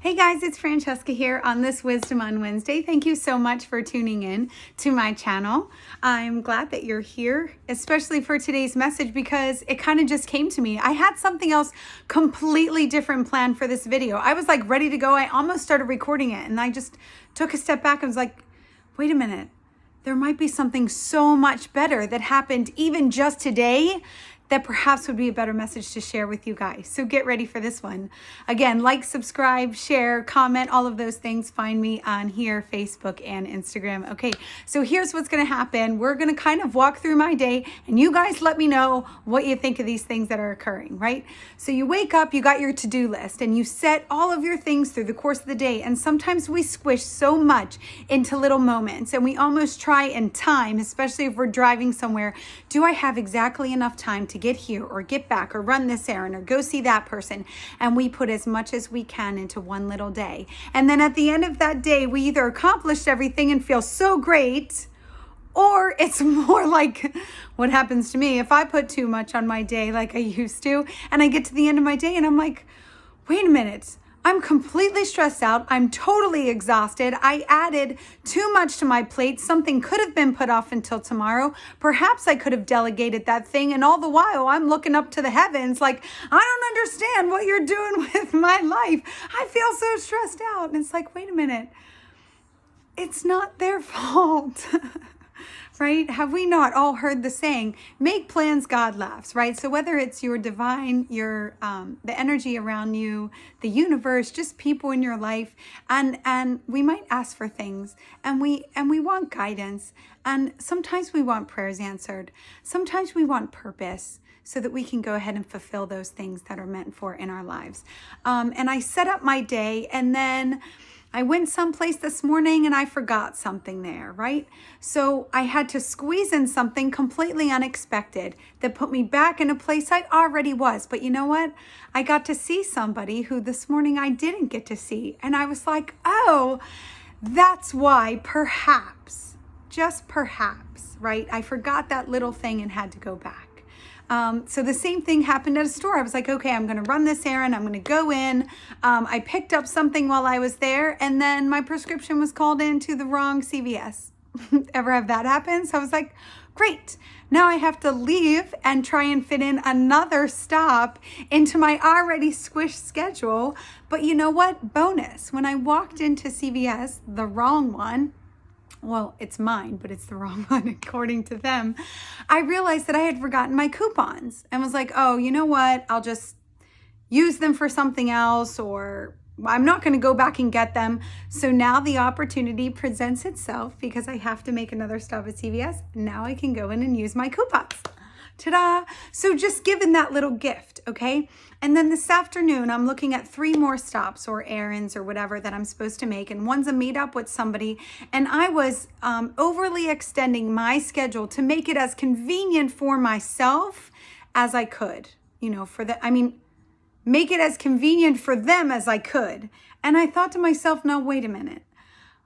Hey guys, it's Francesca here on this Wisdom on Wednesday. Thank you so much for tuning in to my channel. I'm glad that you're here, especially for today's message because it kind of just came to me. I had something else completely different planned for this video. I was like ready to go. I almost started recording it and I just took a step back and was like, wait a minute. There might be something so much better that happened even just today that perhaps would be a better message to share with you guys. So get ready for this one. Again, like, subscribe, share, comment, all of those things. Find me on here, Facebook and Instagram. Okay, so here's what's gonna happen. We're gonna kind of walk through my day and you guys let me know what you think of these things that are occurring, right? So you wake up, you got your to-do list and you set all of your things through the course of the day. And sometimes we squish so much into little moments and we almost try and time, especially if we're driving somewhere. Do I have exactly enough time to get here or get back or run this errand or go see that person? And we put as much as we can into one little day. And then at the end of that day, we either accomplished everything and feel so great, or it's more like what happens to me if I put too much on my day like I used to, and I get to the end of my day and I'm like, wait a minute. I'm completely stressed out. I'm totally exhausted. I added too much to my plate. Something could have been put off until tomorrow. Perhaps I could have delegated that thing. And all the while I'm looking up to the heavens like, I don't understand what you're doing with my life. I feel so stressed out. And it's like, wait a minute. It's not their fault. Right? Have we not all heard the saying, make plans, God laughs, right? So whether it's your divine, your the energy around you, the universe, just people in your life, and we might ask for things and we want guidance, and sometimes we want prayers answered. Sometimes we want purpose so that we can go ahead and fulfill those things that are meant for in our lives. And I set up my day and then I went someplace this morning and I forgot something there, right? So I had to squeeze in something completely unexpected that put me back in a place I already was. But you know what? I got to see somebody who this morning I didn't get to see. And I was like, oh, that's why perhaps, just perhaps, right? I forgot that little thing and had to go back. So the same thing happened at a store. I was like, okay, I'm going to run this errand. I'm going to go in. I picked up something while I was there and then my prescription was called into the wrong CVS. Ever have that happen? So I was like, great. Now I have to leave and try and fit in another stop into my already squished schedule. But you know what? Bonus. When I walked into CVS, the wrong one, well, it's mine, but it's the wrong one according to them, I realized that I had forgotten my coupons and was like, oh, you know what? I'll just use them for something else, or I'm not going to go back and get them. So now the opportunity presents itself because I have to make another stop at CVS. Now I can go in and use my coupons. Ta-da! So just given that little gift, okay? And then this afternoon, I'm looking at 3 more stops or errands or whatever that I'm supposed to make. And one's a meetup with somebody. And I was overly extending my schedule to make it as convenient for myself as I could. You know, make it as convenient for them as I could. And I thought to myself, no, wait a minute.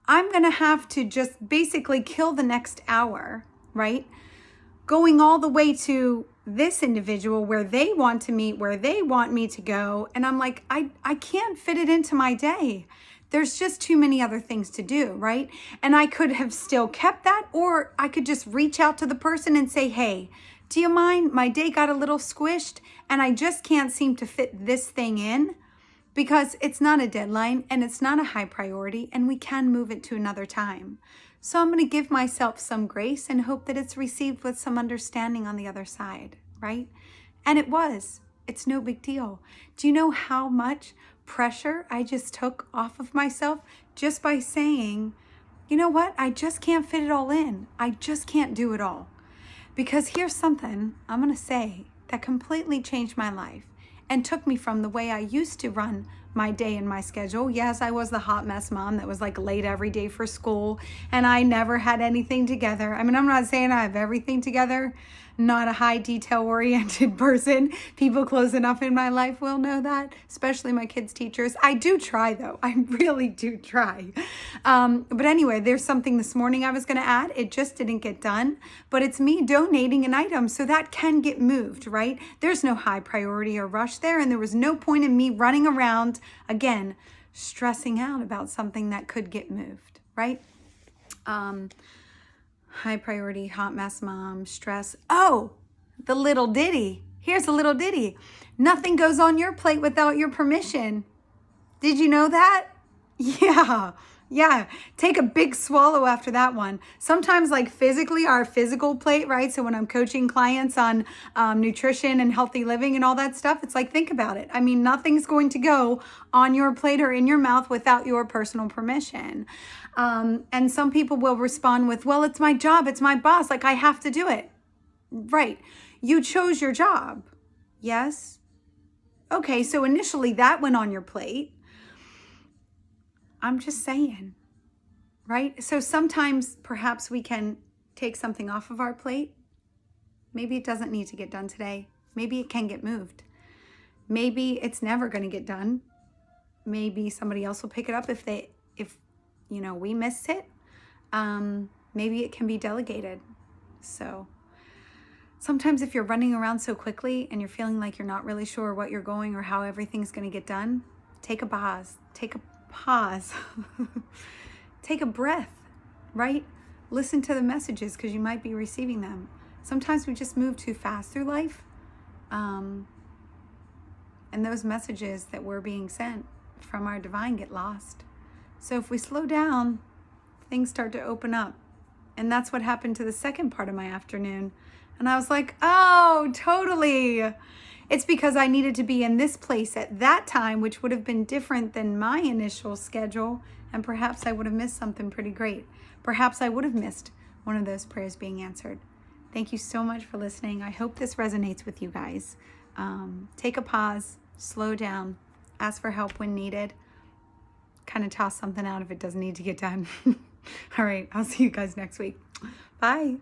I'm going to have to just basically kill the next hour, right? Going all the way to this individual where they want to meet, where they want me to go. And I'm like, I can't fit it into my day. There's just too many other things to do, right? And I could have still kept that, or I could just reach out to the person and say, hey, do you mind? My day got a little squished and I just can't seem to fit this thing in because it's not a deadline and it's not a high priority and we can move it to another time. So I'm going to give myself some grace and hope that it's received with some understanding on the other side, right? And it was. It's no big deal. Do you know how much pressure I just took off of myself just by saying, you know what? I just can't fit it all in. I just can't do it all. Because here's something I'm going to say that completely changed my life and took me from the way I used to run my day and my schedule. Yes, I was the hot mess mom that was like late every day for school and I never had anything together. I mean, I'm not saying I have everything together, not a high detail oriented person. People close enough in my life will know that, especially my kids' teachers. I do try though. I really do try. But anyway, there's something this morning I was going to add. It just didn't get done, but it's me donating an item so that can get moved, right? There's no high priority or rush there. And there was no point in me running around again, stressing out about something that could get moved, right? High priority, hot mess mom, stress. Oh, the little ditty. Here's a little ditty. Nothing goes on your plate without your permission. Did you know that? Yeah. Take a big swallow after that one. Sometimes like physically, our physical plate, right? So when I'm coaching clients on nutrition and healthy living and all that stuff, it's like, think about it. I mean, nothing's going to go on your plate or in your mouth without your personal permission. And some people will respond with, well, it's my job. It's my boss. Like, I have to do it. Right. You chose your job. Yes. Okay. So initially that went on your plate. I'm just saying, right? So sometimes perhaps we can take something off of our plate. Maybe it doesn't need to get done today. Maybe it can get moved. Maybe it's never going to get done. Maybe somebody else will pick it up if we missed it. Maybe it can be delegated. So sometimes if you're running around so quickly and you're feeling like you're not really sure what you're going or how everything's going to get done, take a pause. Take a breath, right? Listen to the messages because you might be receiving them. Sometimes we just move too fast through life. And those messages that we're being sent from our divine get lost. So if we slow down, things start to open up. And that's what happened to the second part of my afternoon. And I was like, oh, totally. It's because I needed to be in this place at that time, which would have been different than my initial schedule. And perhaps I would have missed something pretty great. Perhaps I would have missed one of those prayers being answered. Thank you so much for listening. I hope this resonates with you guys. Take a pause, slow down, ask for help when needed. Kind of toss something out if it doesn't need to get done. All right, I'll see you guys next week. Bye.